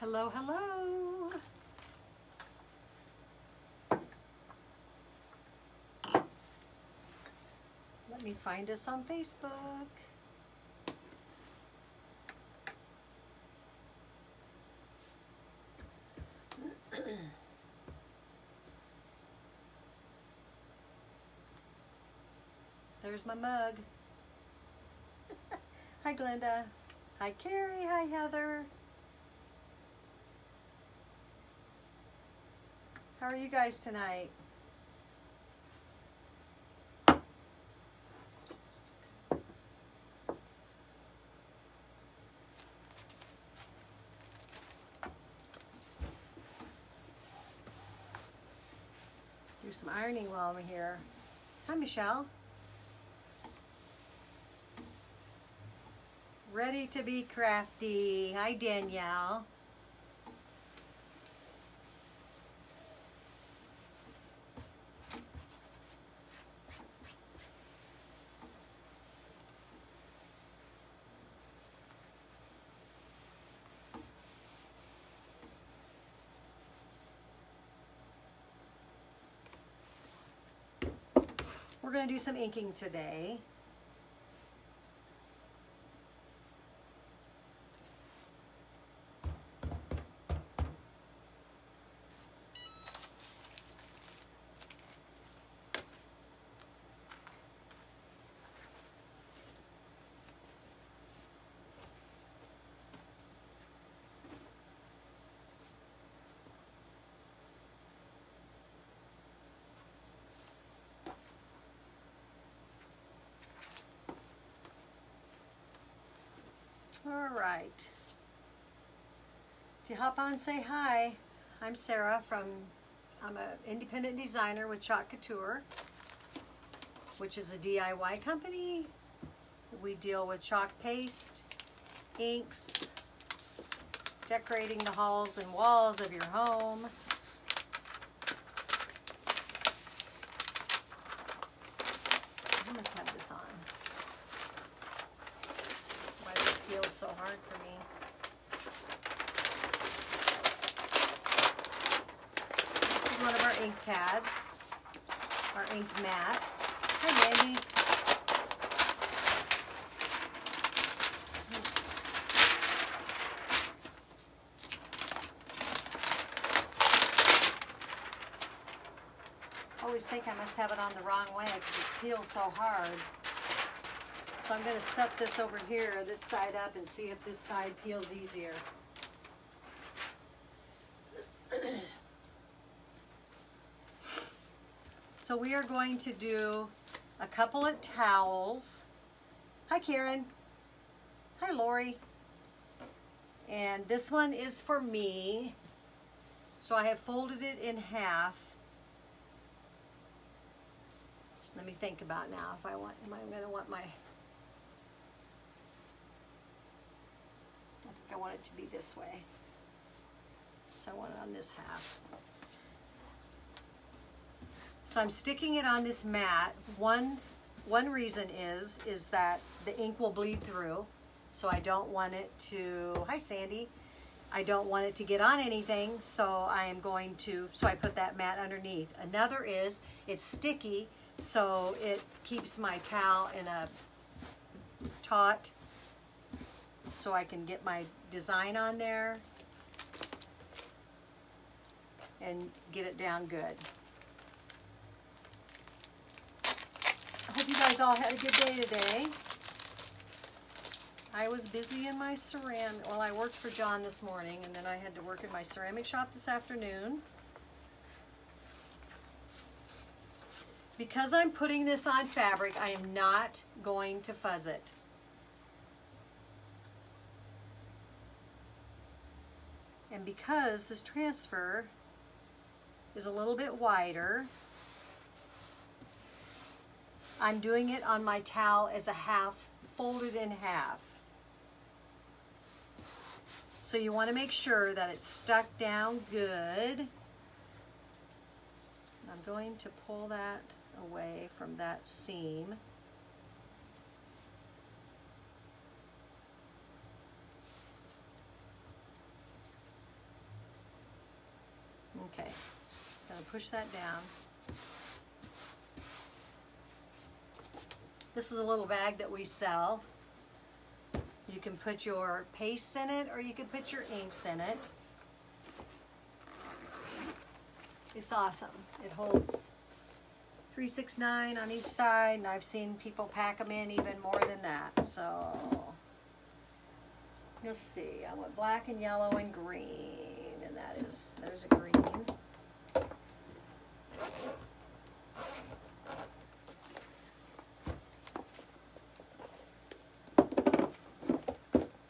Hello, hello. Let me find us on Facebook. There's my mug. Hi, Glenda. Hi, Carrie. Hi, Heather. How are you guys tonight? Do some ironing while I'm here. Hi, Michelle. Ready to be crafty. Hi, Danielle. We're going to do some inking today. All right. If you hop on, say hi. I'm Sarah I'm an independent designer with Chalk Couture, which is a DIY company. We deal with chalk paste, inks, decorating the halls and walls of your home. I must have this on. Why does it feel so hard for me? This is one of our ink pads, our ink mats. Hi, Mandy. I always think I must have it on the wrong way because it peels so hard. So I'm going to set this over here, this side up, and see if this side peels easier. So we are going to do a couple of towels. Hi, Karen. Hi, Lori. And this one is for me. So I have folded it in half. Let me think about now if I want, am I going to want my, I think I want it to be this way. So I want it on this half. So I'm sticking it on this mat. One reason is that the ink will bleed through. So I don't want it to, hi Sandy. I don't want it to get on anything, so I am going to, so I put that mat underneath. Another is, it's sticky, so it keeps my towel in a taut, so I can get my design on there and get it down good. I hope you guys all had a good day today. I was busy in my ceramic, well, I worked for John this morning, and then I had to work in my ceramic shop this afternoon. Because I'm putting this on fabric, I am not going to fuzz it. And because this transfer is a little bit wider, I'm doing it on my towel as a half, folded in half. So you want to make sure that it's stuck down good. I'm going to pull that away from that seam. to push that down. This is a little bag that we sell. You can put your pastes in it or you can put your inks in it. It's awesome. It holds 369 on each side, and I've seen people pack them in even more than that. So you'll see. I went black and yellow and green, and there's a green.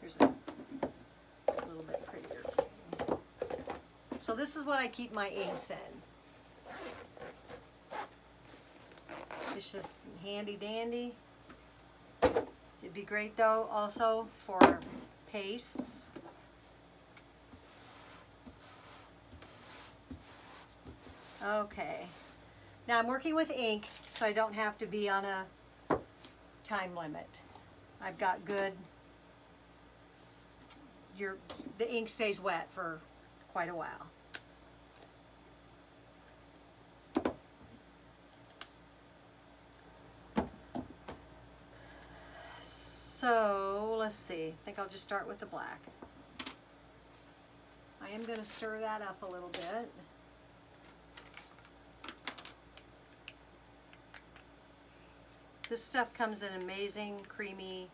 Here's a little bit prettier green. So this is what I keep my inks in. It's just handy dandy. It'd be great though also for pastes. Okay. Now I'm working with ink, so I don't have to be on a time limit. I've got good, the ink stays wet for quite a while. So let's see, I think I'll just start with the black. I am going to stir that up a little bit. This stuff comes in amazing, creamy,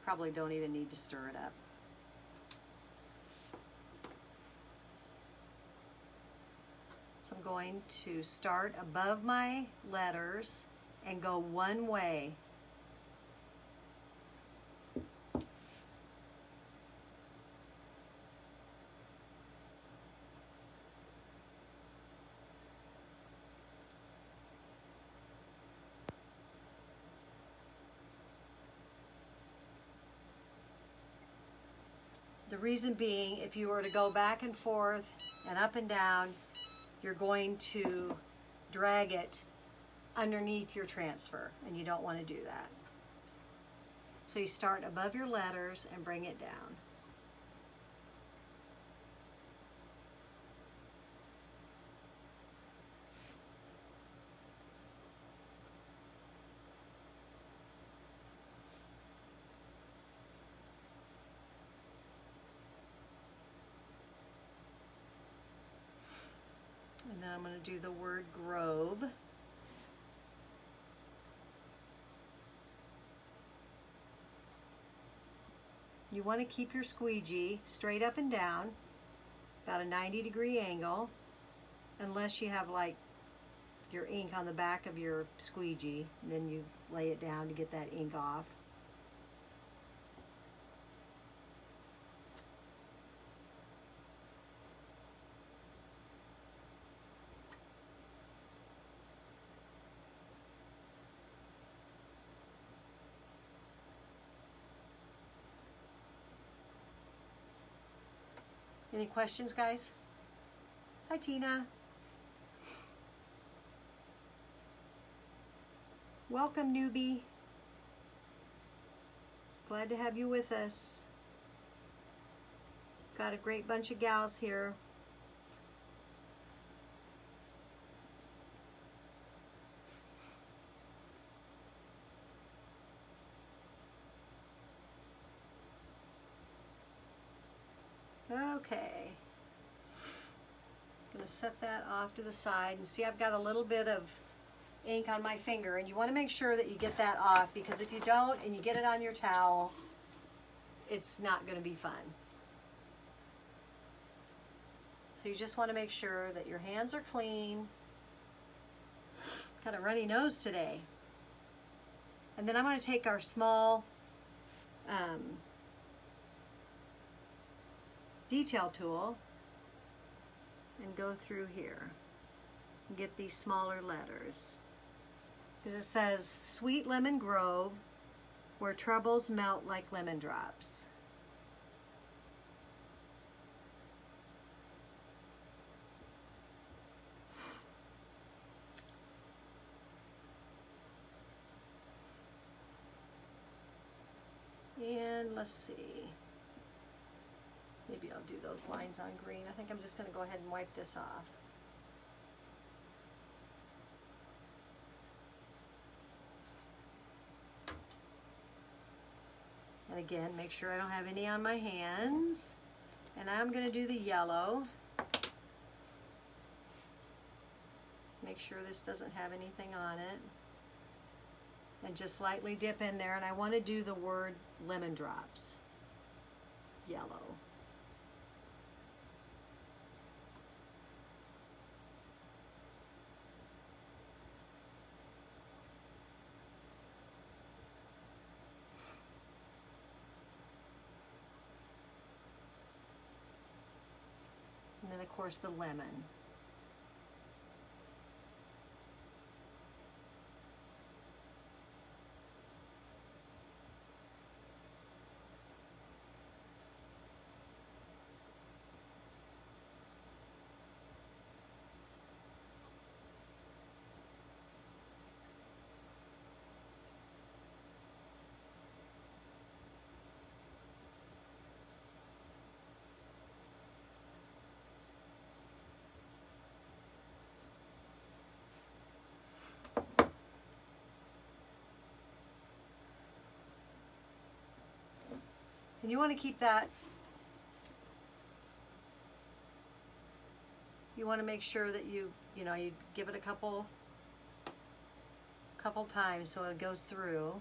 probably don't even need to stir it up. So I'm going to start above my letters and go one way. The reason being, if you were to go back and forth and up and down, you're going to drag it underneath your transfer, and you don't want to do that. So you start above your letters and bring it down. And then I'm going to do the word grove. You want to keep your squeegee straight up and down, about a 90-degree angle, unless you have like your ink on the back of your squeegee, and then you lay it down to get that ink off. Any questions, guys? Hi, Tina. Welcome, newbie. Glad to have you with us. Got a great bunch of gals here. Okay, gonna set that off to the side, and see I've got a little bit of ink on my finger, and you want to make sure that you get that off, because if you don't and you get it on your towel, it's not going to be fun. So you just want to make sure that your hands are clean. Got a runny nose today. And then I'm going to take our small detail tool and go through here and get these smaller letters, because it says Sweet Lemon Grove, where troubles melt like lemon drops. And let's see, maybe I'll do those lines on green. I think I'm just going to go ahead and wipe this off. again, make sure I don't have any on my hands. And I'm going to do the yellow. Make sure this doesn't have anything on it. And just lightly dip in there. And I want to do the word lemon drops. Yellow. And then of course the lemon. And you want to keep that, you want to make sure that you give it a couple times so it goes through.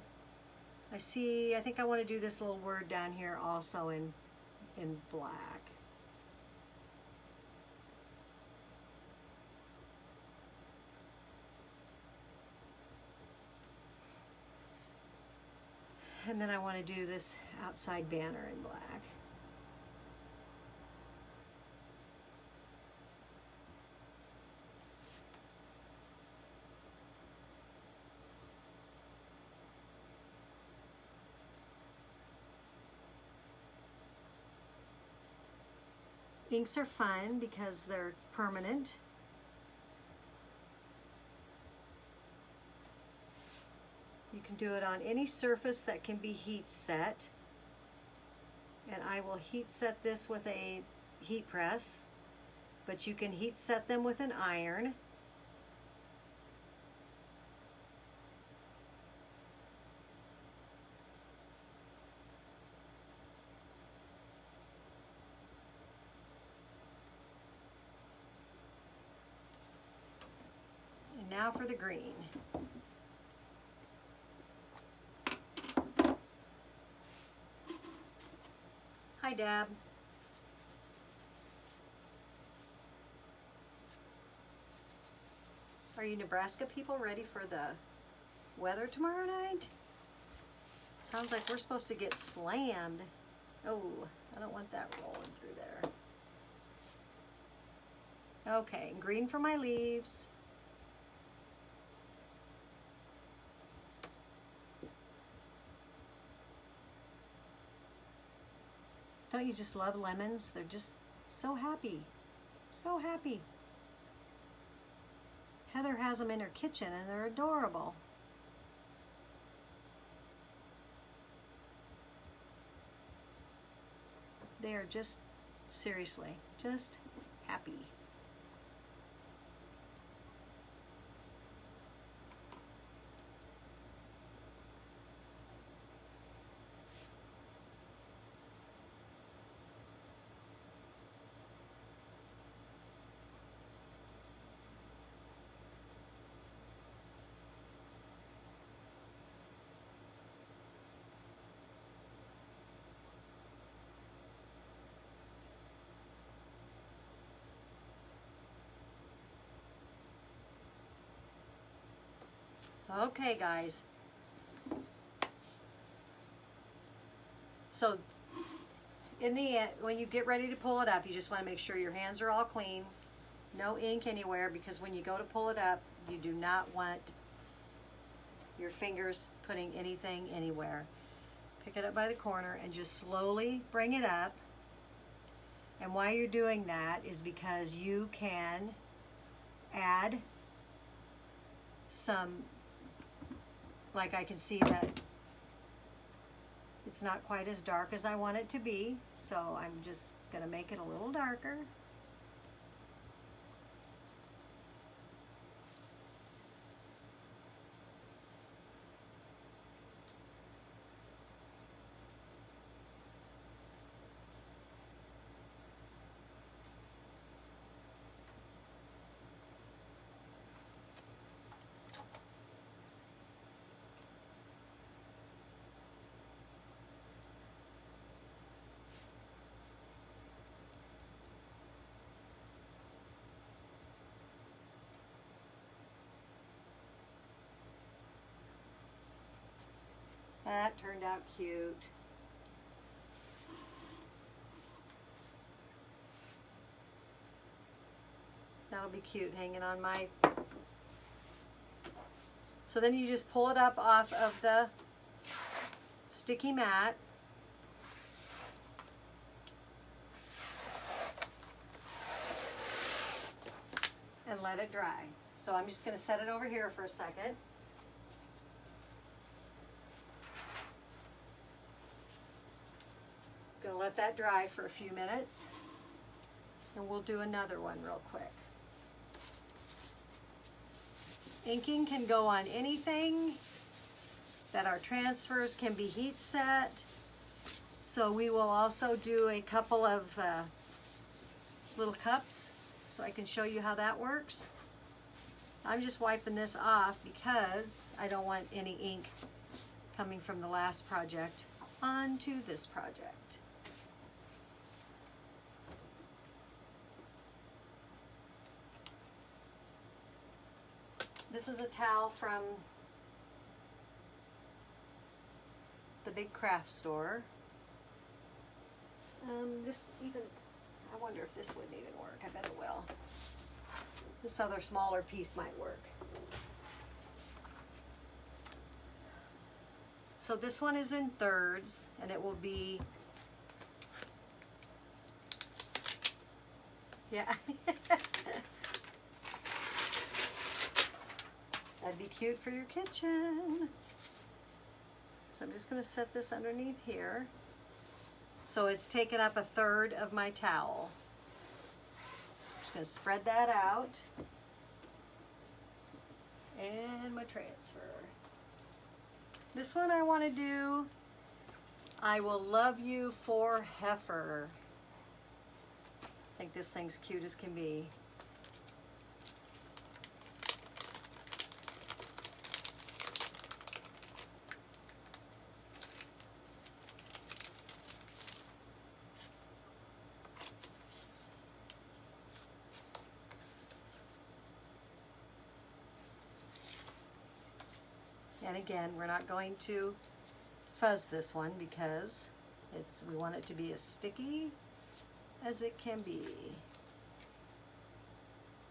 I think I want to do this little word down here also in black. And then I want to do this outside banner in black. Inks are fun because they're permanent. You can do it on any surface that can be heat set. And I will heat set this with a heat press, but you can heat set them with an iron. And now for the green. Hi, Dab. Are you Nebraska people ready for the weather tomorrow night? Sounds like we're supposed to get slammed. Oh, I don't want that rolling through there. Okay, green for my leaves. Don't you just love lemons? They're just so happy. So happy. Heather has them in her kitchen and they're adorable. They are just, seriously, just happy. Okay, guys. So in the end, when you get ready to pull it up, you just want to make sure your hands are all clean. No ink anywhere, because when you go to pull it up, you do not want your fingers putting anything anywhere. Pick it up by the corner and just slowly bring it up. And why you're doing that is because you can add some, like I can see that it's not quite as dark as I want it to be, so I'm just going to make it a little darker. turned out cute. That'll be cute hanging on my... So then you just pull it up off of the sticky mat. And let it dry. So I'm just going to set it over here for a second. Going to let that dry for a few minutes. And we'll do another one real quick. Inking can go on anything that our transfers can be heat set. So we will also do a couple of little cups so I can show you how that works. I'm just wiping this off because I don't want any ink coming from the last project onto this project. This is a towel from the big craft store. This even, I wonder if this wouldn't even work. I bet it will. This other smaller piece might work. So this one is in thirds, and it will be, yeah. That'd be cute for your kitchen. So I'm just going to set this underneath here. So it's taken up a third of my towel. I'm just going to spread that out. And my transfer. This one I want to do, I Will Love You for Heifer. I think this thing's cute as can be. And again, we're not going to fuzz this one because we want it to be as sticky as it can be.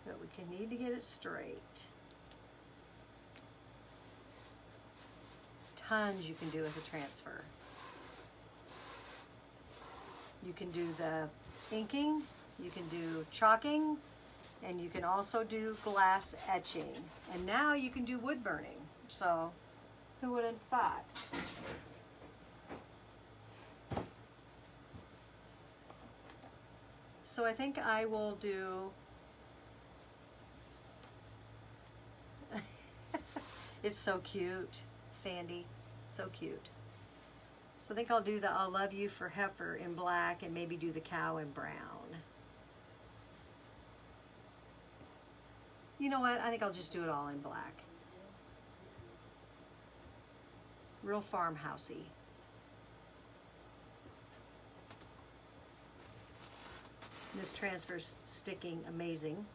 But we can need to get it straight. Tons you can do with a transfer. You can do the inking, you can do chalking, and you can also do glass etching. And now you can do wood burning. So, who would have thought? So I think I will do, it's so cute, Sandy, so cute. So I think I'll do the I'll Love You for Heifer in black and maybe do the cow in brown. You know what, I think I'll just do it all in black. Real farmhousey. This transfer's sticking amazing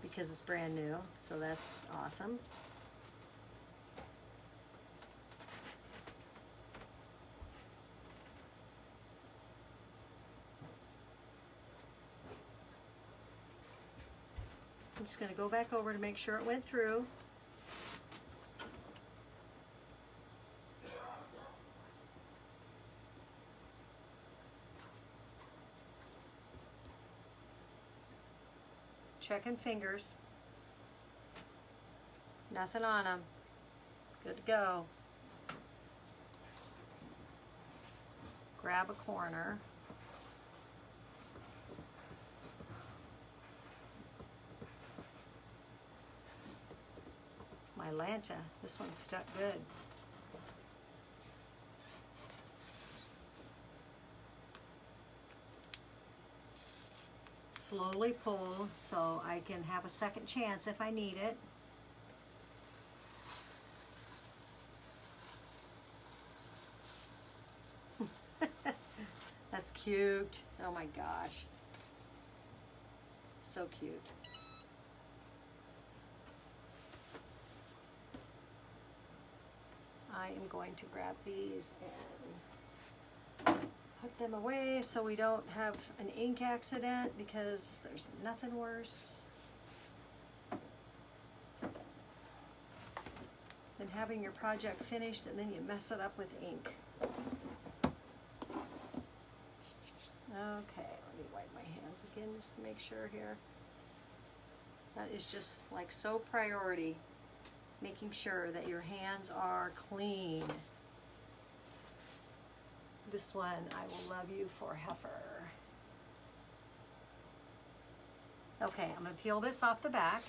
because it's brand new, so that's awesome. I'm just going to go back over to make sure it went through. Checking fingers. Nothing on them. Good to go. Grab a corner. My Lanta, this one's stuck good. Slowly pull so I can have a second chance if I need it. That's cute. Oh my gosh. So cute. am going to grab these and put them away so we don't have an ink accident, because there's nothing worse than having your project finished and then you mess it up with ink. Okay, let me wipe my hands again just to make sure here. That is just like so priority, making sure that your hands are clean. This one, I will love you for heifer. Okay, I'm going to peel this off the back.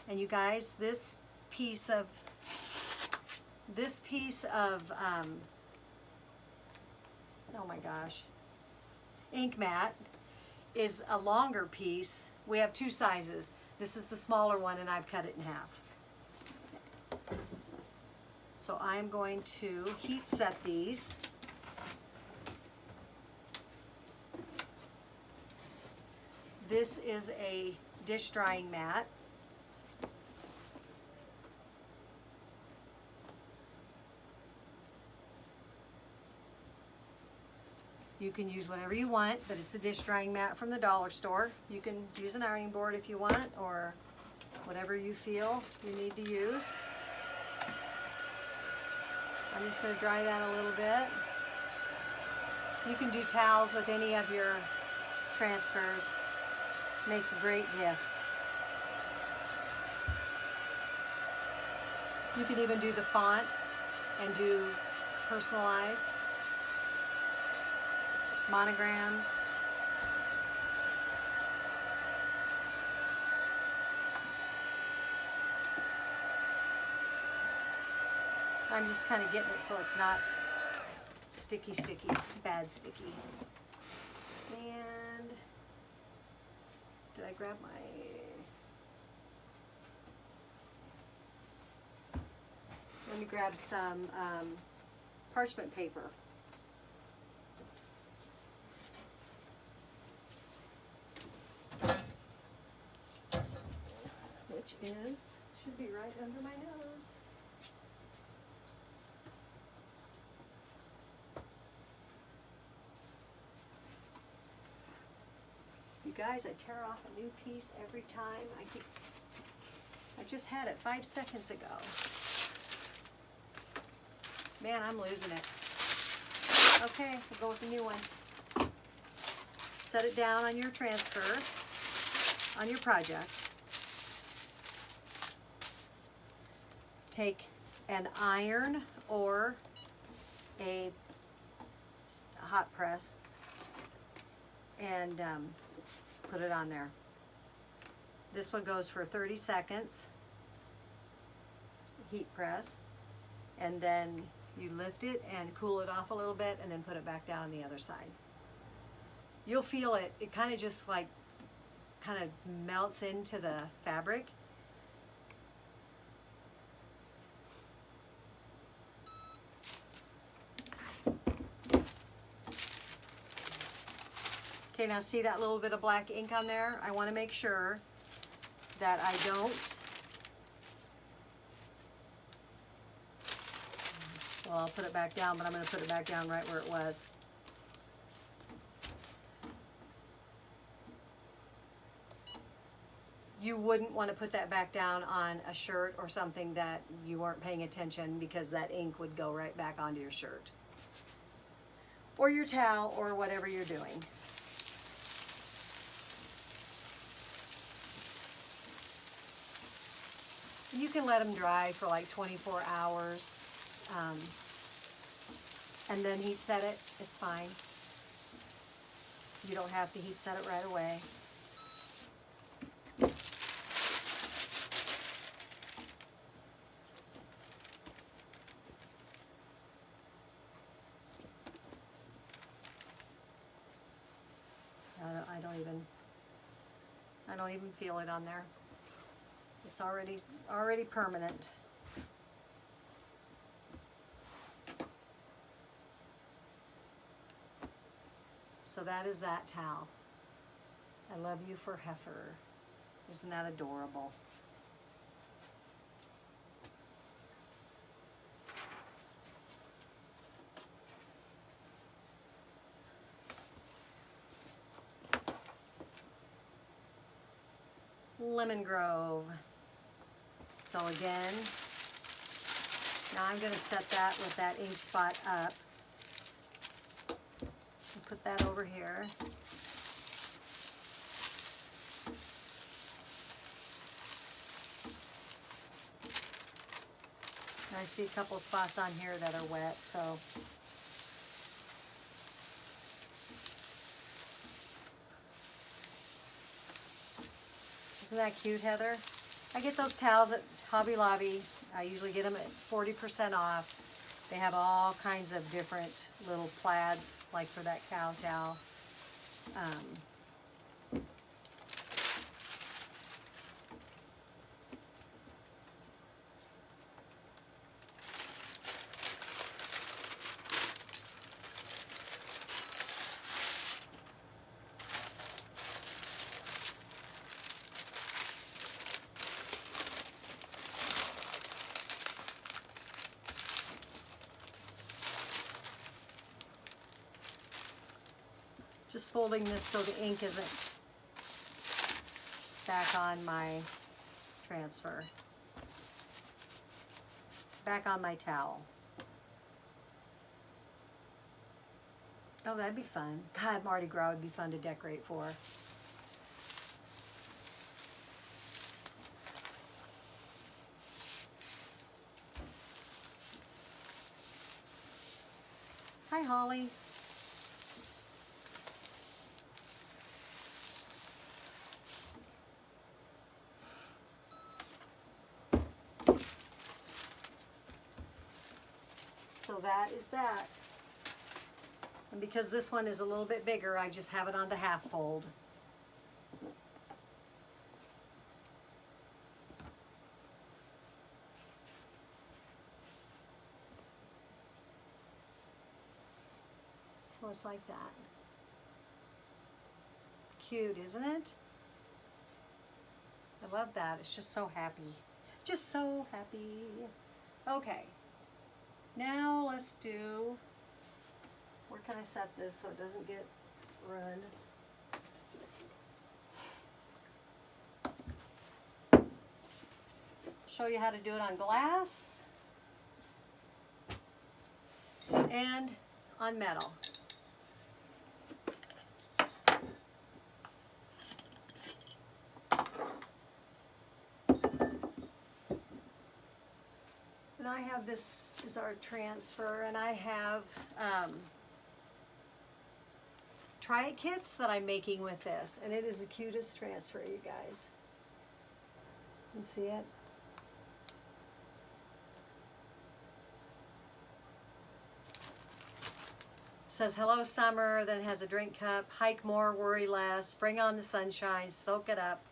And you guys, this piece of oh my gosh, ink mat is a longer piece. We have two sizes. This is the smaller one and I've cut it in half. So I'm going to heat set these. This is a dish drying mat. You can use whatever you want, but it's a dish drying mat from the dollar store. You can use an ironing board if you want, or whatever you feel you need to use. I'm just going to dry that a little bit. You can do towels with any of your transfers. Makes great gifts. You can even do the font and do personalized monograms. I'm just kind of getting it so it's not sticky, bad sticky. And did I grab my... Let me grab some parchment paper. Which should be right under my nose. You guys, I tear off a new piece every time. I just had it 5 seconds ago. Man, I'm losing it. Okay, we'll go with the new one. Set it down on your transfer, on your project. Take an iron or a hot press and put it on there. This one goes for 30 seconds, heat press, and then you lift it and cool it off a little bit and then put it back down on the other side. You'll feel it, it kind of just like kind of melts into the fabric. Okay, now see that little bit of black ink on there? I want to make sure that I don't, well, I'll put it back down, but I'm going to put it back down right where it was. You wouldn't want to put that back down on a shirt or something that you weren't paying attention, because that ink would go right back onto your shirt or your towel or whatever you're doing. You can let them dry for like 24 hours and then heat set it. It's fine. You don't have to heat set it right away. I don't even feel it on there. It's already permanent. So that is that towel. I love you for heifer. Isn't that adorable? Lemon Grove. So again, now I'm going to set that with that ink spot up. And put that over here. And I see a couple spots on here that are wet, so. Isn't that cute, Heather? I get those towels at Hobby Lobby. I usually get them at 40% off. They have all kinds of different little plaids, like for that cow towel. Just folding this so the ink isn't back on my transfer. Back on my towel. Oh, that'd be fun. God, Mardi Gras would be fun to decorate for. Hi, Holly. So that is that. And because this one is a little bit bigger, I just have it on the half fold. So it's like that. Cute, isn't it? I love that. It's just so happy. Just so happy. Okay. Now let's do, where can I set this so it doesn't get ruined? Show you how to do it on glass and on metal. And I have, this is our transfer, and I have try-it kits that I'm making with this, and it is the cutest transfer, you guys. You see it? It says hello summer, then it has a drink cup, hike more, worry less, bring on the sunshine, soak it up,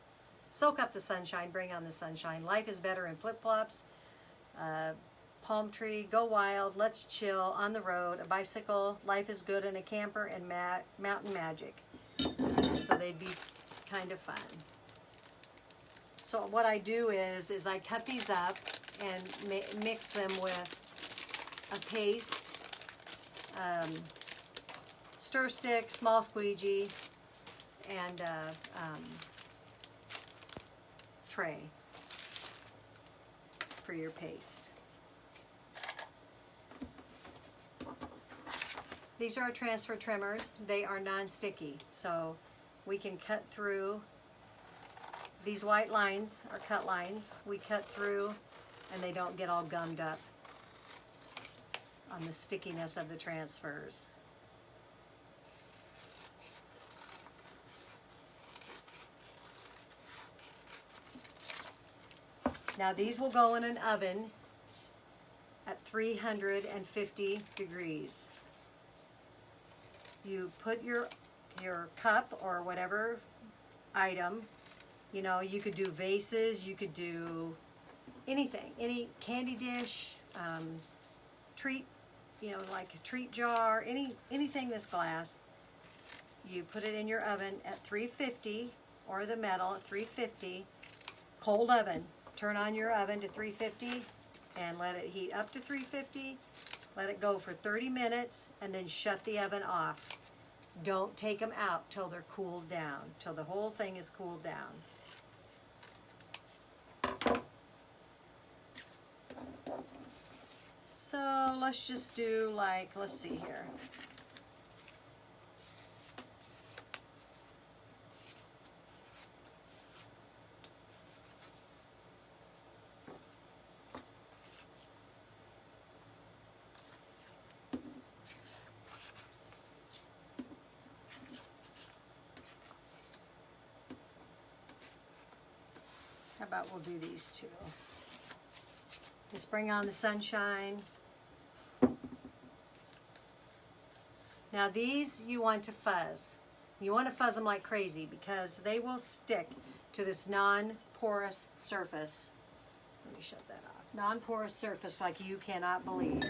soak up the sunshine, bring on the sunshine, life is better in flip-flops, palm tree, go wild, let's chill, on the road, a bicycle, life is good in a camper, and mountain magic. So they'd be kind of fun. So what I do is I cut these up and mix them with a paste, stir stick, small squeegee, and tray for your paste. These are our transfer trimmers. They are non-sticky, so we can cut through. These white lines are cut lines. We cut through and they don't get all gummed up on the stickiness of the transfers. Now these will go in an oven at 350 degrees. You put your cup or whatever item, you know, you could do vases, you could do anything, any candy dish, treat, you know, like a treat jar, anything this glass. You put it in your oven at 350, or the metal at 350, cold oven. Turn on your oven to 350 and let it heat up to 350. Let it go for 30 minutes and then shut the oven off. Don't take them out till they're cooled down, till the whole thing is cooled down. So let's just do like, let's see here. How about we'll do these two. Just bring on the sunshine. Now these you want to fuzz. You want to fuzz them like crazy because they will stick to this non-porous surface. Let me shut that off. Non-porous surface like you cannot believe.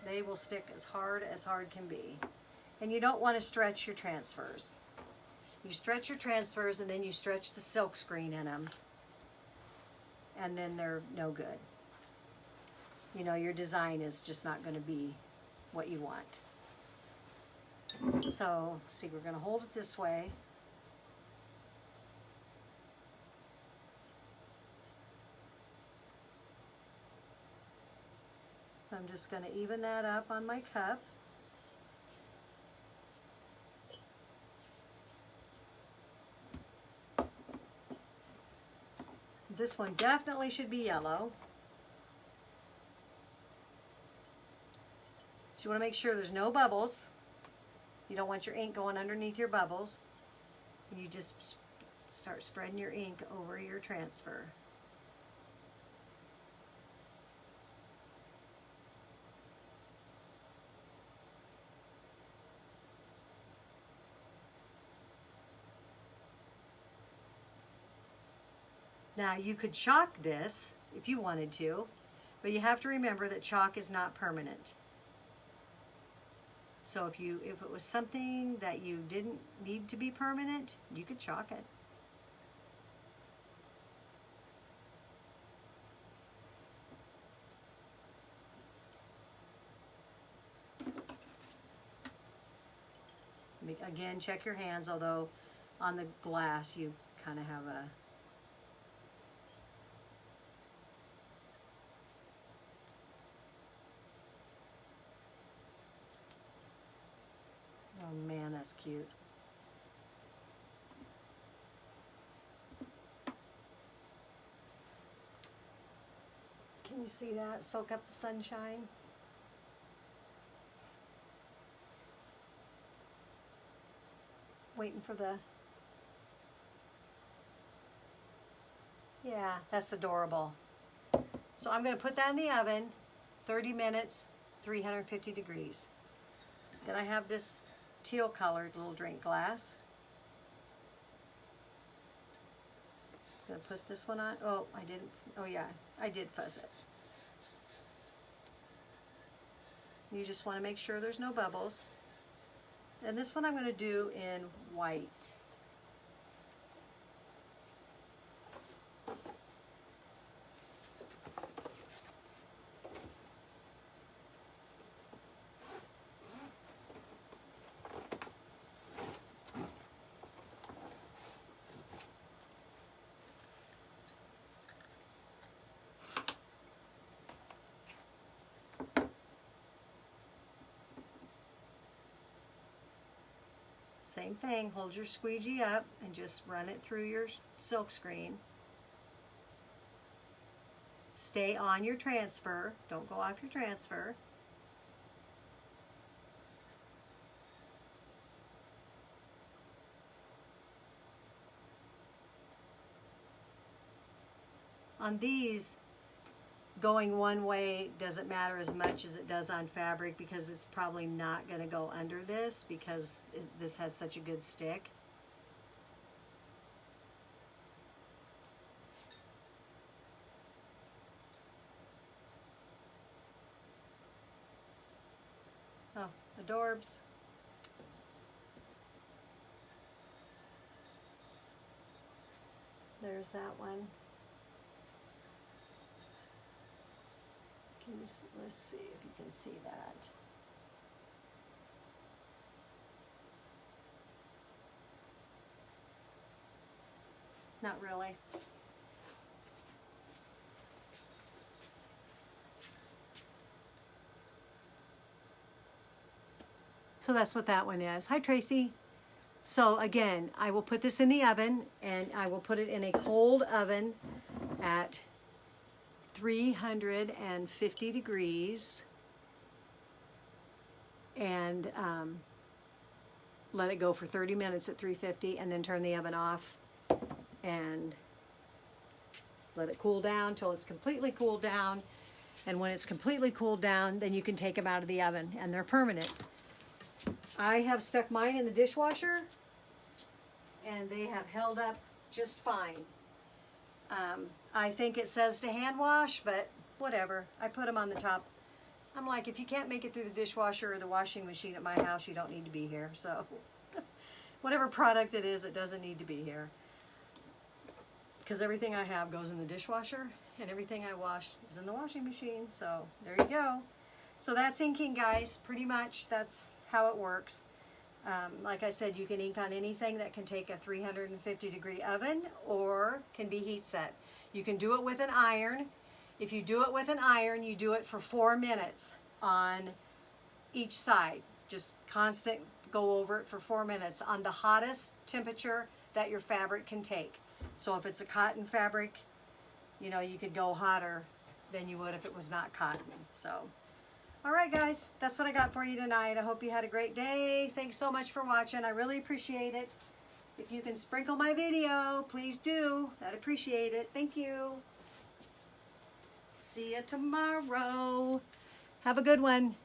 They will stick as hard can be. And you don't want to stretch your transfers. You stretch your transfers and then you stretch the silk screen in them. And then they're no good. You know, your design is just not going to be what you want. So, see, we're going to hold it this way. So I'm just going to even that up on my cup. This one definitely should be yellow. So you want to make sure there's no bubbles. You don't want your ink going underneath your bubbles. You just start spreading your ink over your transfer. Now you could chalk this if you wanted to, but you have to remember that chalk is not permanent. So if it was something that you didn't need to be permanent, you could chalk it. Again, check your hands, although on the glass you kind of have a oh man, that's cute. Can you see that? Soak up the sunshine. Waiting for the... Yeah, that's adorable. So I'm going to put that in the oven, 30 minutes, 350 degrees. Then I have this teal colored little drink glass. Gonna put this one on. Oh, I didn't. Oh yeah, I did fuzz it. You just want to make sure there's no bubbles. And this one I'm going to do in white. Same thing, hold your squeegee up and just run it through your silk screen. Stay on your transfer, don't go off your transfer. On these, going one way doesn't matter as much as it does on fabric because it's probably not going to go under this because this has such a good stick. Oh, adorbs. There's that one. Let's see if you can see that. Not really. So that's what that one is. Hi, Tracy. So again, I will put this in the oven, and I will put it in a cold oven at 350 degrees, and let it go for 30 minutes at 350, and then turn the oven off and let it cool down till it's completely cooled down. And when it's completely cooled down, then you can take them out of the oven, and they're permanent. I have stuck mine in the dishwasher, and they have held up just fine. I think it says to hand wash, but whatever. I put them on the top. I'm like, if you can't make it through the dishwasher or the washing machine at my house, you don't need to be here. So whatever product it is, it doesn't need to be here. Because everything I have goes in the dishwasher, and everything I wash is in the washing machine. So there you go. So that's inking, guys. Pretty much that's how it works. Like I said, you can ink on anything that can take a 350 degree oven or can be heat set. You can do it with an iron. If you do it with an iron, you do it for 4 minutes on each side. Just constant go over it for 4 minutes on the hottest temperature that your fabric can take. So if it's a cotton fabric, you know, you could go hotter than you would if it was not cotton. So, all right, guys, that's what I got for you tonight. I hope you had a great day. Thanks so much for watching. I really appreciate it. If you can sprinkle my video, please do. I'd appreciate it. Thank you. See you tomorrow. Have a good one.